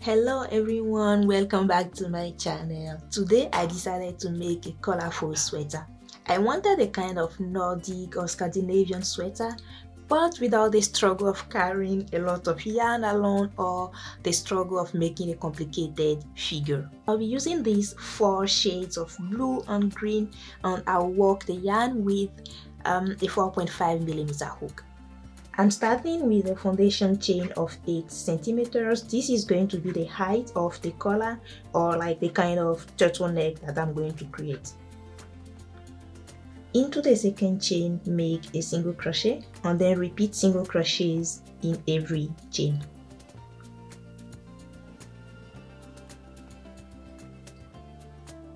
Hello everyone, welcome back to my channel. Today I decided to make a colorful sweater. I wanted a kind of Nordic or Scandinavian sweater, but without the struggle of carrying a lot of yarn along or the struggle of making a complicated figure. I'll be using these 4 shades of blue and green, and I'll work the yarn with a 4.5mm hook. I'm starting with a foundation chain of 8 centimeters. This is going to be the height of the collar, or like the kind of turtleneck that I'm going to create. Into the second chain, make a single crochet and then repeat single crochets in every chain.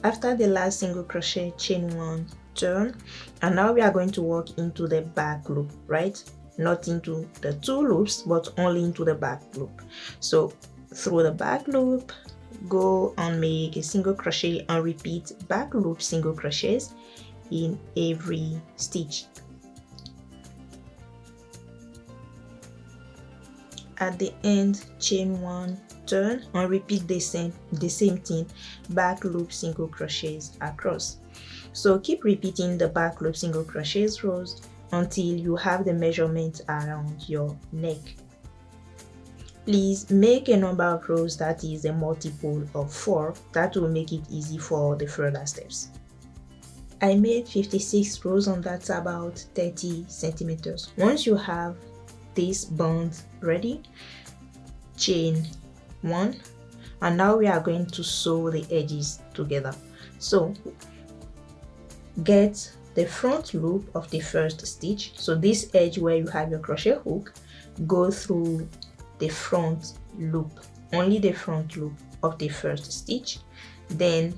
After the last single crochet, chain 1, turn, and now we are going to work into the back loop, right? Not into the 2 loops, but only into the back loop. So through the back loop, go and make a single crochet and repeat back loop single crochets in every stitch. At the end, chain 1, turn, and repeat the same thing, back loop single crochets across. So keep repeating the back loop single crochets rows until you have the measurement around your neck. Please make a number of rows that is a multiple of 4. That will make it easy for the further steps. I made 56 rows, and that's about 30 centimeters. Once you have this band ready, chain 1, and now we are going to sew the edges together. So get the front loop of the first stitch, so this edge where you have your crochet hook, go through the front loop, only the front loop of the first stitch. Then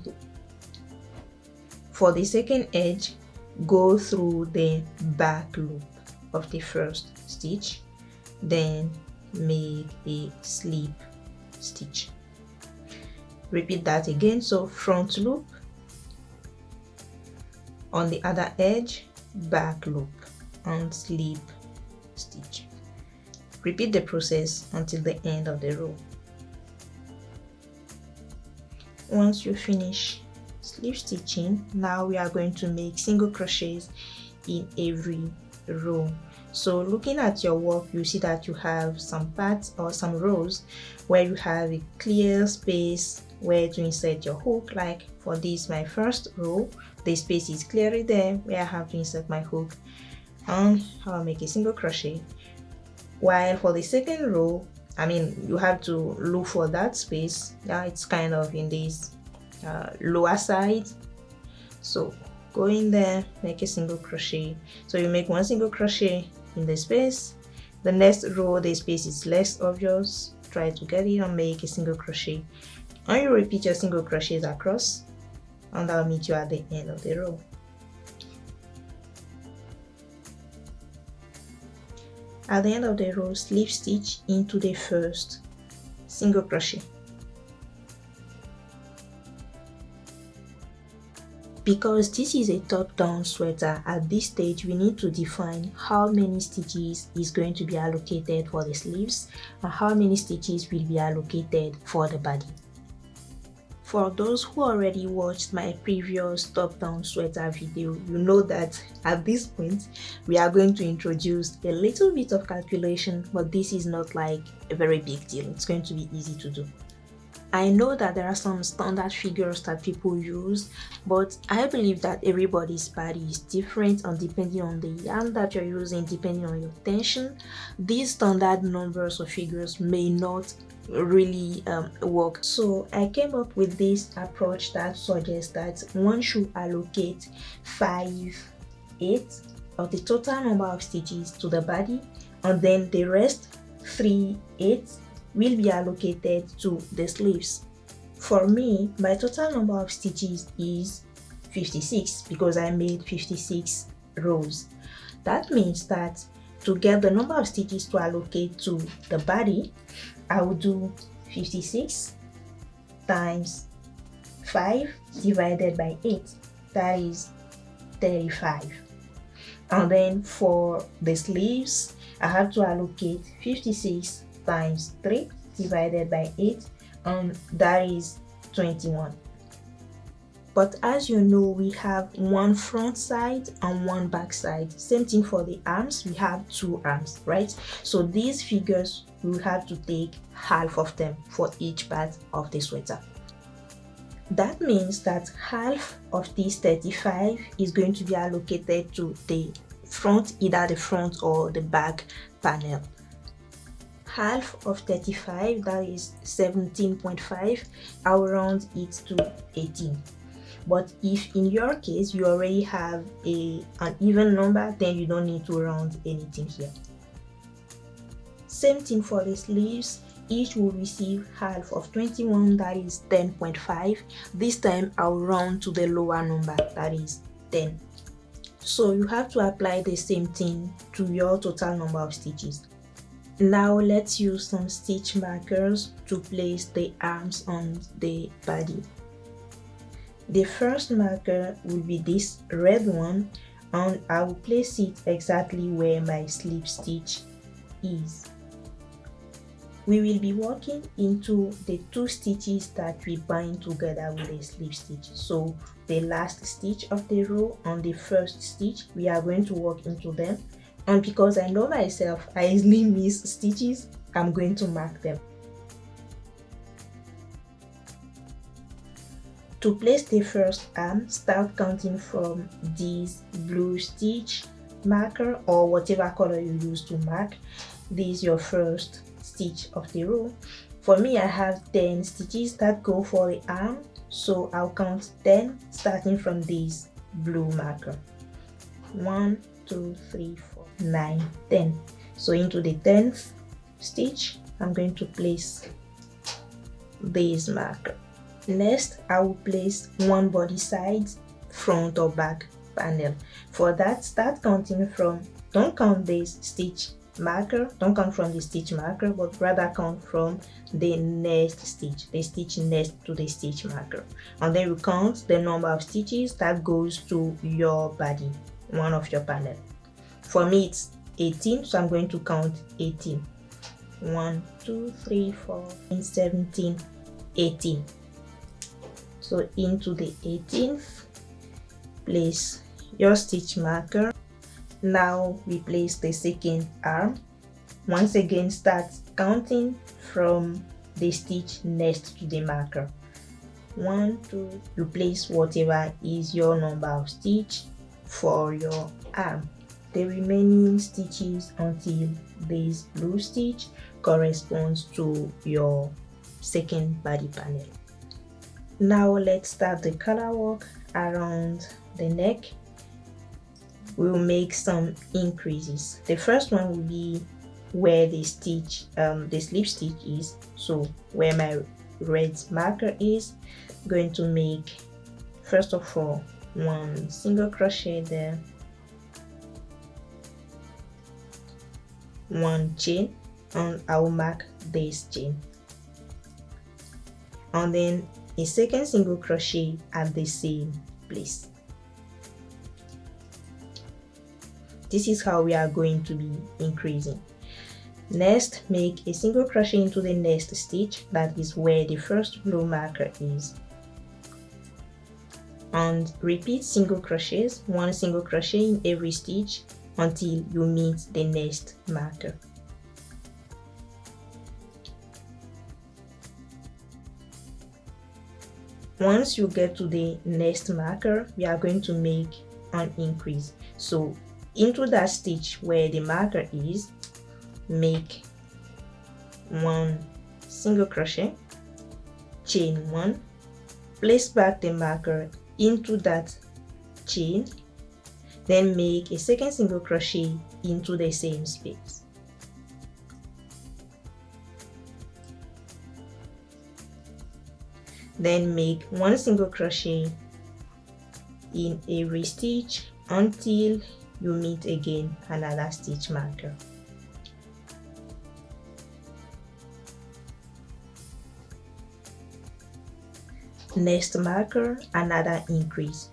for the second edge, go through the back loop of the first stitch, then make a slip stitch. Repeat that again, so front loop, on the other edge, back loop and slip stitch. Repeat the process until the end of the row. Once you finish slip stitching, now we are going to make single crochets in every row. So looking at your work, you see that you have some parts or some rows where you have a clear space where to insert your hook. Like for this, my first row, the space is clearly there where I have to insert my hook, and I'll make a single crochet. While for the second row, you have to look for that space. Now it's kind of in this lower side, so go in there, make a single crochet. So you make 1 single crochet in the space. The next row, the space is less obvious, try to get it and make a single crochet, and you repeat your single crochets across, and I'll meet you at the end of the row. At the end of the row, slip stitch into the first single crochet. Because this is a top-down sweater, at this stage we need to define how many stitches is going to be allocated for the sleeves and how many stitches will be allocated for the body. For those who already watched my previous top-down sweater video, you know that at this point we are going to introduce a little bit of calculation, but this is not like a very big deal. It's going to be easy to do. I know that there are some standard figures that people use, but I believe that everybody's body is different, and depending on the yarn that you're using, depending on your tension, these standard numbers or figures may not really work. So I came up with this approach that suggests that one should allocate 5/8 of the total number of stitches to the body, and then the rest 3/8 will be allocated to the sleeves. For me, my total number of stitches is 56 because I made 56 rows. That means that to get the number of stitches to allocate to the body, I will do 56 times 5 divided by 8, that is 35. And then for the sleeves, I have to allocate 56 times 3 divided by 8, and that is 21. But as you know, we have one front side and one back side. Same thing for the arms, we have 2 arms, right? So these figures, we will have to take half of them for each part of the sweater. That means that half of this 35 is going to be allocated to the front, either the front or the back panel. Half of 35, that is 17.5, I'll round it to 18. But if in your case you already have an even number, then you don't need to round anything here. Same thing for the sleeves. Each will receive half of 21, that is 10.5. This time I'll round to the lower number, that is 10. So you have to apply the same thing to your total number of stitches. Now let's use some stitch markers to place the arms on the body. The first marker will be this red one, and I will place it exactly where my slip stitch is. We will be working into the 2 stitches that we bind together with the slip stitch. So the last stitch of the row and the first stitch, we are going to work into them. And because I know myself, I easily miss stitches, I'm going to mark them. To place the first arm, start counting from this blue stitch marker or whatever color you use to mark. This is your first stitch of the row. For me, I have 10 stitches that go for the arm, so I'll count 10 starting from this blue marker. 1, 2, 3, 4, 9, 10. So into the 10th stitch, I'm going to place this marker. Next, I will place one body side, front or back panel. For that, start counting from, don't count this stitch marker, don't count from the stitch marker, but rather count from the next stitch, the stitch next to the stitch marker. And then you count the number of stitches that goes to your body, one of your panel. For me, it's 18, so I'm going to count 18. 1, 2, 3, 4, 17, 18. So into the 18th, place your stitch marker. Now we place the second arm. Once again, start counting from the stitch next to the marker. 1, 2, you place whatever is your number of stitch for your arm. The remaining stitches until this blue stitch corresponds to your second body panel. Now let's start the color work around the neck. We'll make some increases. The first one will be where the stitch, the slip stitch is. So where my red marker is, I'm going to make, first of all, 1 single crochet there, 1 chain, and I will mark this chain, and then a second single crochet at the same place. This is how we are going to be increasing. Next, make a single crochet into the next stitch, that is where the first blue marker is, and repeat single crochets, 1 single crochet in every stitch until you meet the next marker. Once you get to the next marker, we are going to make an increase. So into that stitch where the marker is, make 1 single crochet, chain 1, place back the marker into that chain, then make a second single crochet into the same space. Then make 1 single crochet in every stitch until you meet again another stitch marker. Next marker, another increase,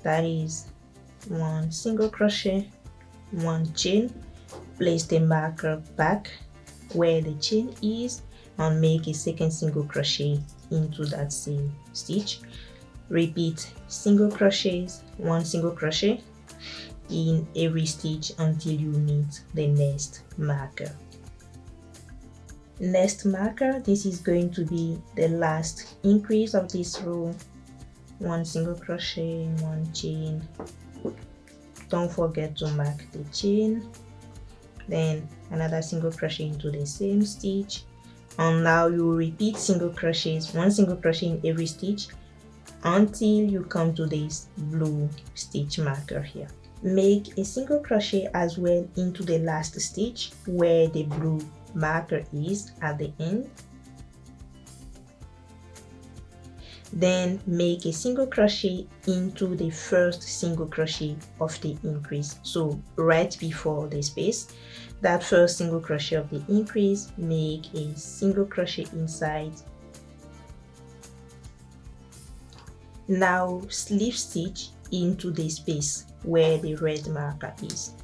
that is 1 single crochet, 1 chain, place the marker back where the chain is and make a second single crochet into that same stitch. Repeat single crochets, 1 single crochet in every stitch until you meet the next marker. Next marker, this is going to be the last increase of this row. 1 single crochet, 1 chain. Don't forget to mark the chain, then another single crochet into the same stitch, and now you repeat single crochets, 1 single crochet in every stitch until you come to this blue stitch marker here. Make a single crochet as well into the last stitch where the blue marker is at the end. Then make a single crochet into the first single crochet of the increase, so right before the space, that first single crochet of the increase, make a single crochet inside. Now slip stitch into the space where the red marker is.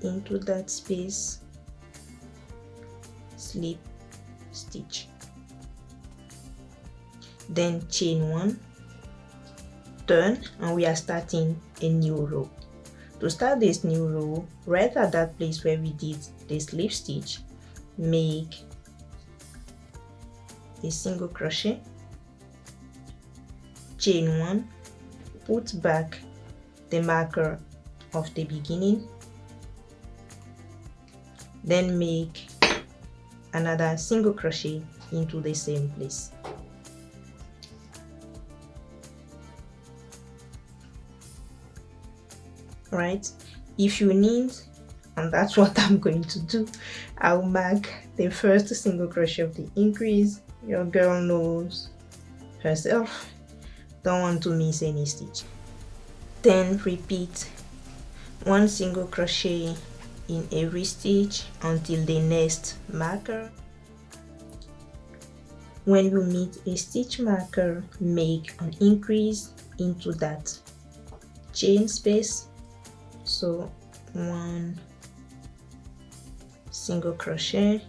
Into that space, slip stitch, then chain 1, turn, and we are starting a new row. To start this new row, right at that place where we did the slip stitch, make a single crochet, chain 1, put back the marker of the beginning, then make another single crochet into the same place. Right, if you need, and that's what I'm going to do, I'll mark the first single crochet of the increase. Your girl knows herself, don't want to miss any stitch. Then repeat 1 single crochet in every stitch until the next marker. When you meet a stitch marker, make an increase into that chain space, so 1 single crochet,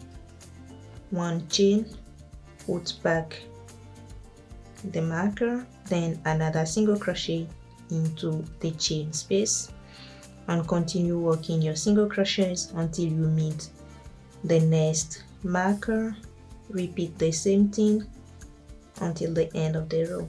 1 chain, put back the marker, then another single crochet into the chain space, and continue working your single crochets until you meet the next marker. Repeat the same thing until the end of the row.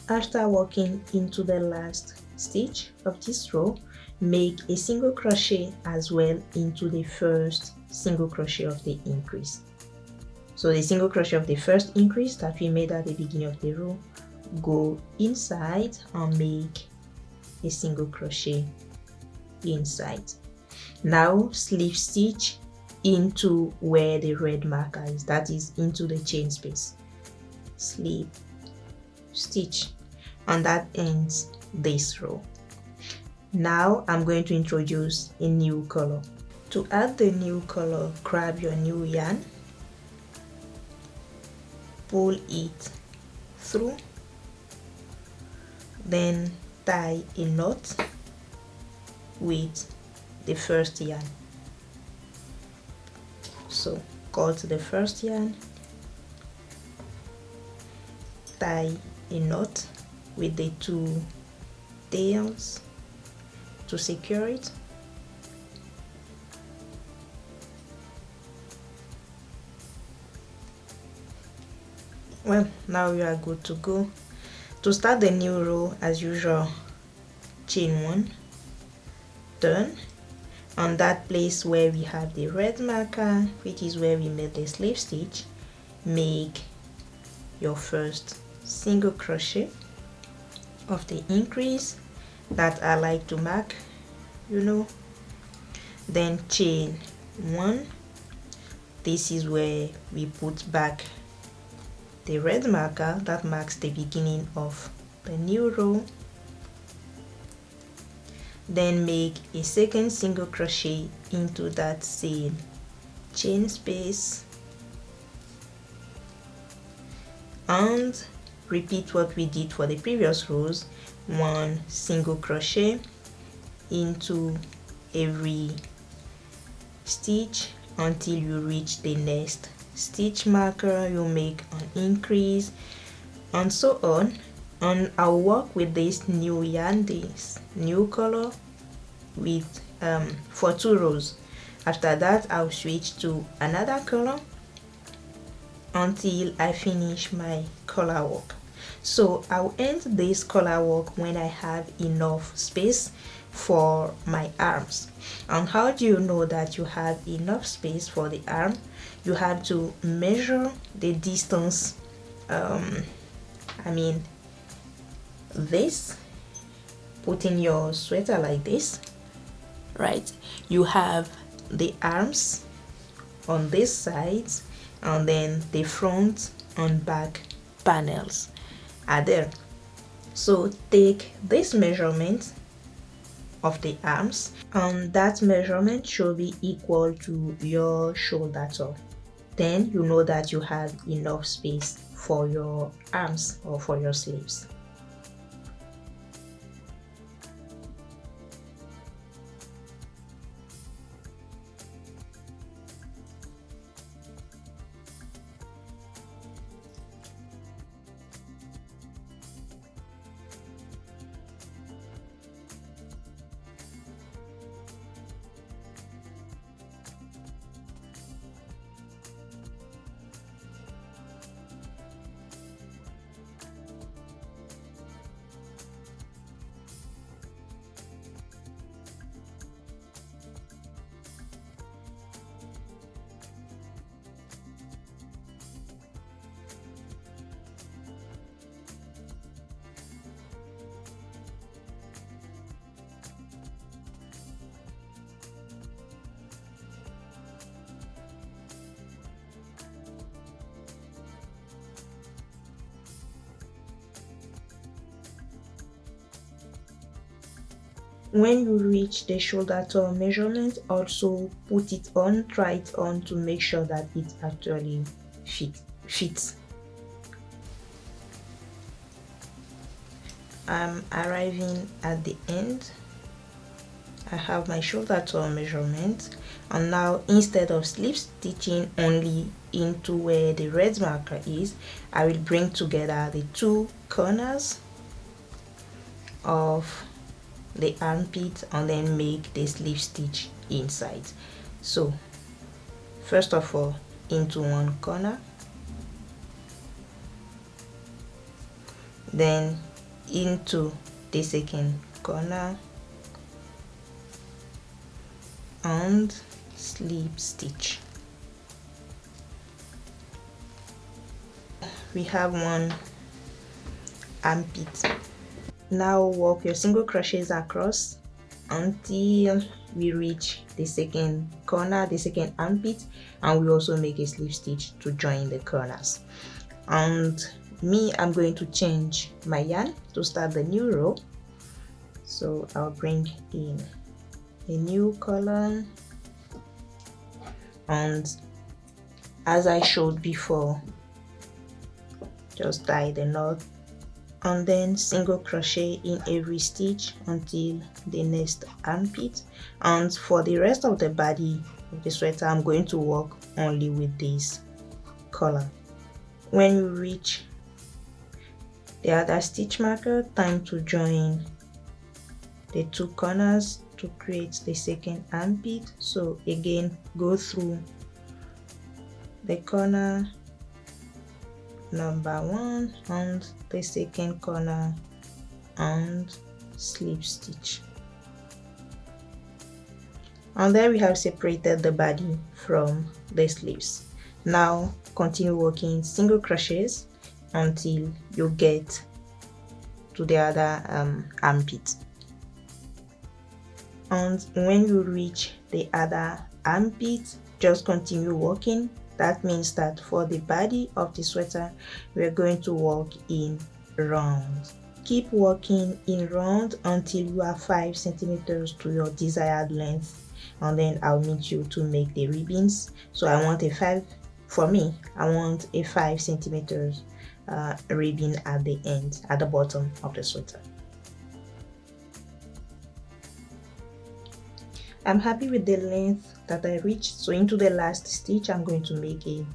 After working into the last stitch of this row, make a single crochet as well into the first single crochet of the increase. So the single crochet of the first increase that we made at the beginning of the row, go inside and make a single crochet inside. Now slip stitch into where the red marker is, that is into the chain space. Slip stitch, and that ends this row. Now I'm going to introduce a new color. To add the new color, grab your new yarn, pull it through, then tie a knot with the first yarn. So cut the first yarn, tie a knot with the 2 tails to secure it. Well, now you are good to go. To start the new row, as usual, chain 1, turn, on that place where we have the red marker, which is where we made the slip stitch, make your first single crochet of the increase that I like to mark, you know, then chain 1. This is where we put back the red marker that marks the beginning of the new row, then make a second single crochet into that same chain space and repeat what we did for the previous rows. one single crochet into every stitch until you reach the next stitch marker. You make an increase and so on. And I'll work with this new yarn, this new color, with for 2 rows. After that I'll switch to another color until I finish my color work. So I'll end this color work when I have enough space for my arms. And how do you know that you have enough space for the arm? You have to measure the distance, this, putting your sweater like this, right? You have the arms on this side, and then the front and back panels are there. So take this measurement of the arms, and that measurement should be equal to your shoulder top. Then you know that you have enough space for your arms or for your sleeves. When you reach the shoulder top measurement, also put it on, try it on to make sure that it actually fits. I'm arriving at the end. I have my shoulder top measurement, and now instead of slip stitching only into where the red marker is, I will bring together the 2 corners of the armpit and then make the slip stitch inside. So first of all, into one corner, then into the second corner and slip stitch. We have one armpit. Now work your single crochets across until we reach the second corner, the second armpit, and we also make a slip stitch to join the corners. And I'm going to change my yarn to start the new row. So I'll bring in a new color, and as I showed before, just tie the knot and then single crochet in every stitch until the next armpit. And for the rest of the body of the sweater, I'm going to work only with this color. When you reach the other stitch marker, time to join the 2 corners to create the second armpit. So again, go through the corner number 1 and the second corner and slip stitch. And then we have separated the body from the sleeves. Now continue working single crochets until you get to the other armpit. And when you reach the other armpit, just continue working. That means that for the body of the sweater, we're going to work in round. Keep working in round until you are 5 centimeters to your desired length, and then I'll meet you to make the ribbons. So I want a 5 centimeters ribbon at the end, at the bottom of the sweater. I'm happy with the length that I reached, so into the last stitch I'm going to make a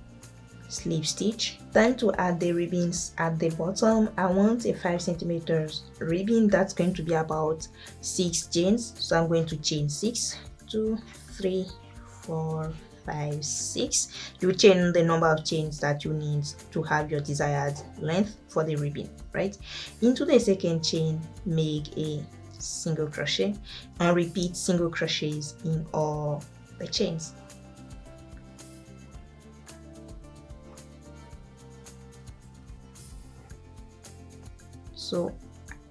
slip stitch. Time to add the ribbons at the bottom. I want a 5 centimeters ribbon that's going to be about 6 chains, so I'm going to chain 6, 2, 3, 4, 5, 6. You chain the number of chains that you need to have your desired length for the ribbon, right? Into the second chain, make a single crochet and repeat single crochets in all the chains. So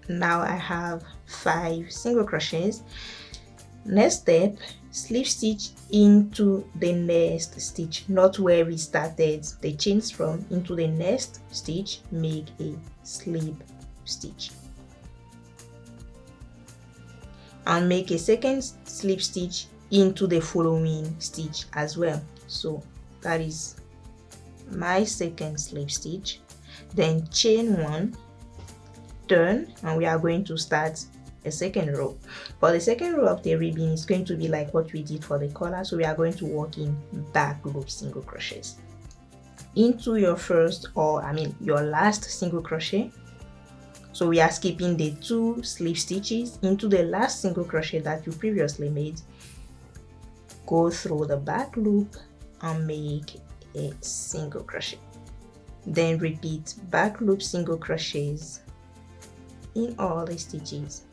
now I have 5 single crochets. Next step, slip stitch into the next stitch, not where we started the chains from. Into the next stitch, make a slip stitch and make a second slip stitch into the following stitch as well. So that is my second slip stitch. Then chain 1, turn, and we are going to start a second row. For the second row of the ribbon is going to be like what we did for the collar, so we are going to work in back loop single crochets into your first, or your last single crochet. So we are skipping the 2 slip stitches. Into the last single crochet that you previously made, go through the back loop and make a single crochet. Then repeat back loop single crochets in all the stitches.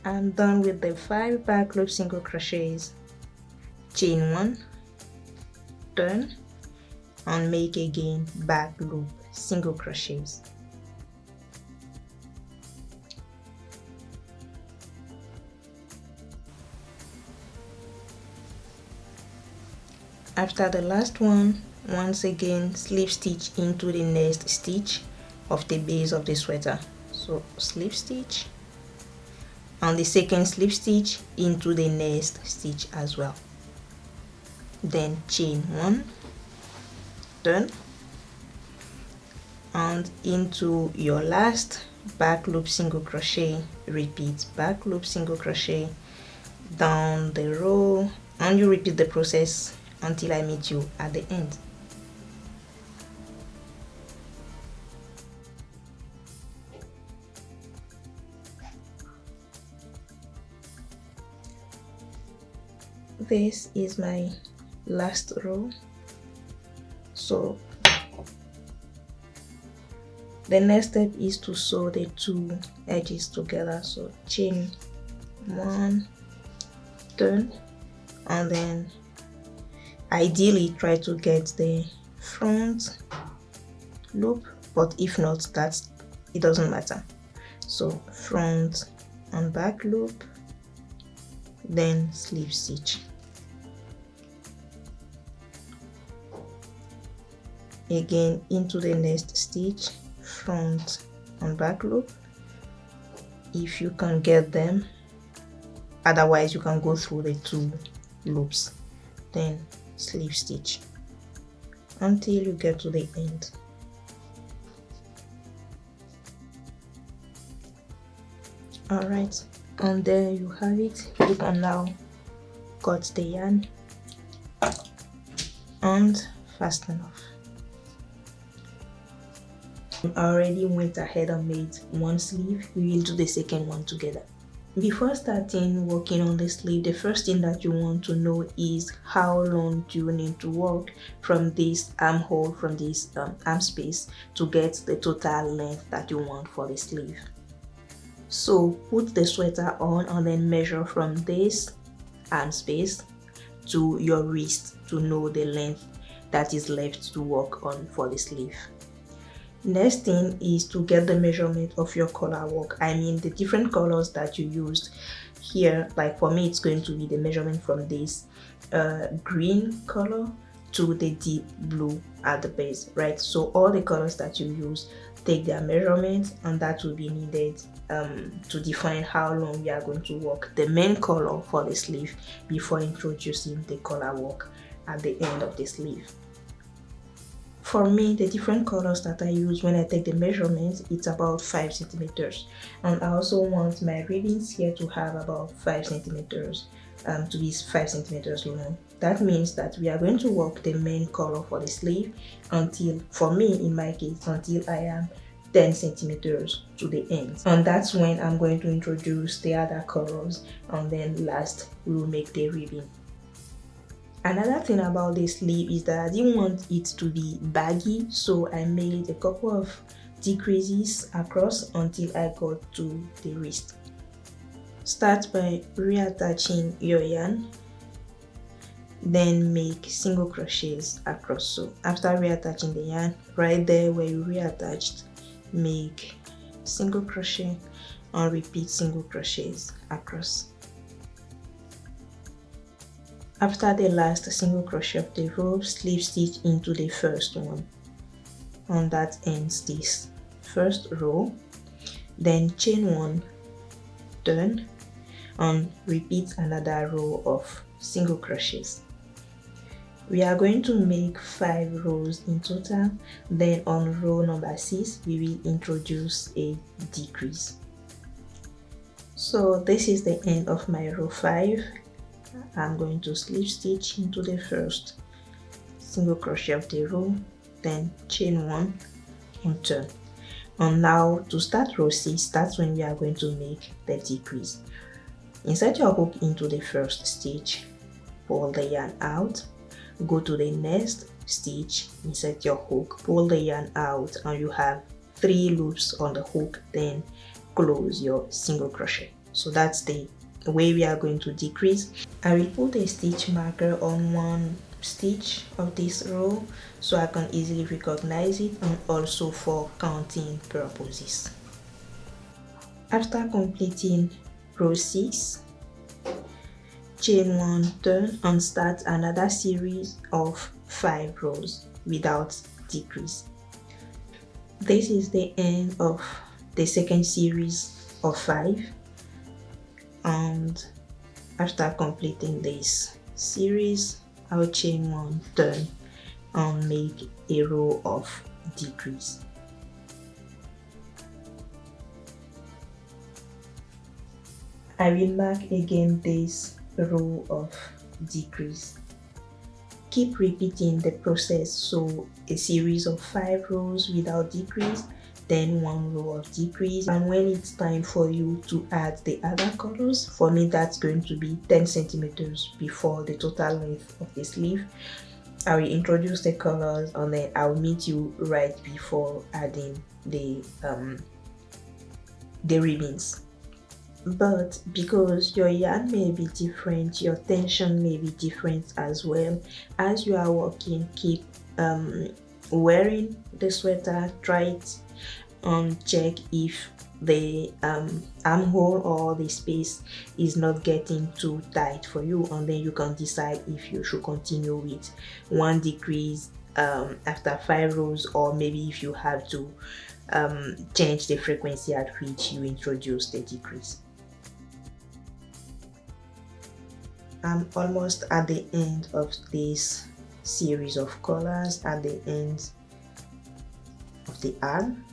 I'm done with the 5 back loop single crochets. Chain 1, turn, and make again back loop single crochets. After the last one, once again slip stitch into the next stitch of the base of the sweater. So slip stitch and the second slip stitch into the next stitch as well. Then chain 1, turn, and into your last back loop single crochet, repeat back loop single crochet down the row, and you repeat the process until I meet you at the end. This is my last row. So the next step is to sew the 2 edges together. So chain 1, turn, and then ideally try to get the front loop, but if not, it doesn't matter. So front and back loop, then slip stitch. Again into the next stitch, front and back loop if you can get them, otherwise you can go through the 2 loops, then slip stitch until you get to the end. Alright, and there you have it. You can now cut the yarn and fasten off. I already went ahead and made one sleeve. We will do the second one together. Before starting working on the sleeve, the first thing that you want to know is how long do you need to work from this armhole, from this arm space, to get the total length that you want for the sleeve. So put the sweater on and then measure from this arm space to your wrist to know the length that is left to work on for the sleeve. Next thing is to get the measurement of your collar work. I mean the different colors that you used here. Like for me, it's going to be the measurement from this green color to the deep blue at the base, right? So all the colors that you use, take their measurement, and that will be needed to define how long we are going to work the main color for the sleeve before introducing the collar work at the end of the sleeve. For me, the different colors that I use when I take the measurements, it's about 5 centimeters, and I also want my ribbons here to have about 5 centimeters, to be 5 centimeters long. That means that we are going to work the main color for the sleeve until, for me in my case, until I am 10 centimeters to the ends, and that's when I'm going to introduce the other colors, and then last we will make the ribbon. Another thing about this sleeve is that I didn't want it to be baggy, so I made a couple of decreases across until I got to the wrist. Start by reattaching your yarn, then make single crochets across. So after reattaching the yarn, right there where you reattached, make single crochet and repeat single crochets across. After the last single crochet of the row, slip stitch into the first one, and that ends this first row. Then chain 1, turn, and repeat another row of single crochets. We are going to make 5 rows in total. Then on row number 6 we will introduce a decrease. So this is the end of my row 5. I'm going to slip stitch into the first single crochet of the row, then chain 1 and turn. And now to start row 6, that's when we are going to make the decrease. Insert your hook into the first stitch, pull the yarn out, go to the next stitch, insert your hook, pull the yarn out, and you have 3 loops on the hook, then close your single crochet. So that's the way we are going to decrease. I will put a stitch marker on one stitch of this row so I can easily recognize it, and also for counting purposes. After completing row 6, chain 1, turn, and start another series of 5 rows without decrease. This is the end of the second series of 5, and after completing this series, I'll chain 1, turn, and make a row of decrease. I will mark again this row of decrease. Keep repeating the process, so a series of 5 rows without decrease, then 1 row of decrease, and when it's time for you to add the other colors, for me that's going to be 10 centimeters before the total length of the sleeve, I will introduce the colors, and then I'll meet you right before adding the ribbons. But because your yarn may be different, your tension may be different as well, as you are working, keep wearing the sweater, try it, and check if the armhole or the space is not getting too tight for you, and then you can decide if you should continue with 1 decrease after 5 rows, or maybe if you have to change the frequency at which you introduce the decrease. I'm almost at the end of this series of colors, at the end of the arm,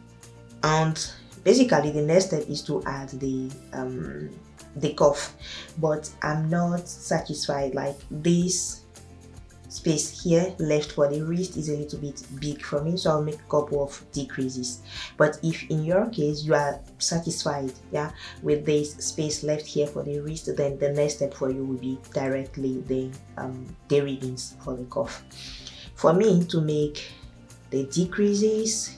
and basically the next step is to add the cuff, but I'm not satisfied. Like, this space here left for the wrist is a little bit big for me, so I'll make a couple of decreases. But if in your case you are satisfied, yeah, with this space left here for the wrist, then the next step for you will be directly the ribbons for the cuff. For me to make the decreases,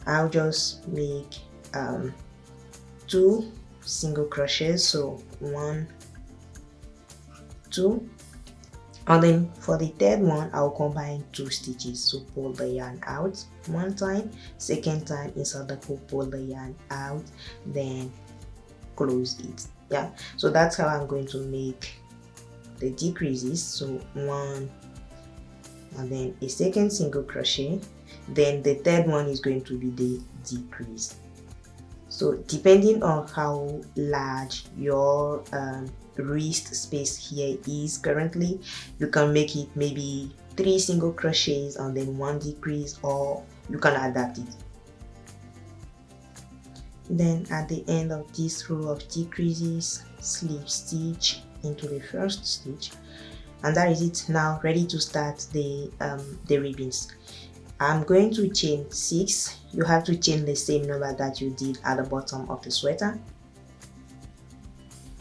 I'll just make 2 single crochets, so 1, 2, and then for the third one I'll combine 2 stitches. So pull the yarn out 1 time, second time insert the hook, pull the yarn out, then close it. Yeah, so that's how I'm going to make the decreases. So 1, and then a second single crochet, then the third one is going to be the decrease. So depending on how large your wrist space here is currently, you can make it maybe 3 single crochets and then 1 decrease, or you can adapt it. Then at the end of this row of decreases, slip stitch into the first stitch, and that is it. Now ready to start the ribbons. I'm going to chain 6. You have to chain the same number that you did at the bottom of the sweater,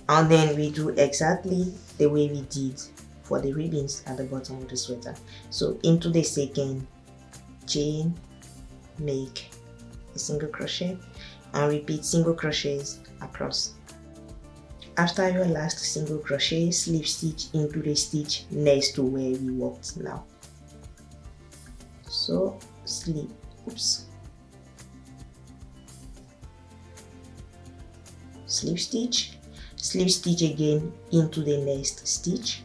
and then we do exactly the way we did for the ribbons at the bottom of the sweater. So into the second chain, make a single crochet and repeat single crochets across. After your last single crochet, slip stitch into the stitch next to where we worked now. So slip stitch, slip stitch again into the next stitch,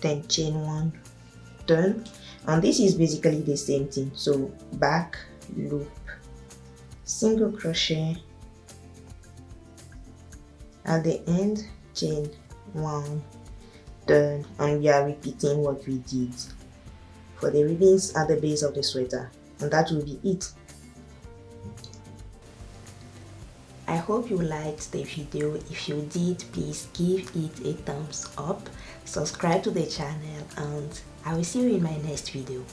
then chain 1, turn, and this is basically the same thing. So back loop, single crochet, at the end chain 1, turn, and we are repeating what we did for the ribbons at the base of the sweater, and that will be it. I hope you liked the video. If you did, please give it a thumbs up, subscribe to the channel, and I will see you in my next video.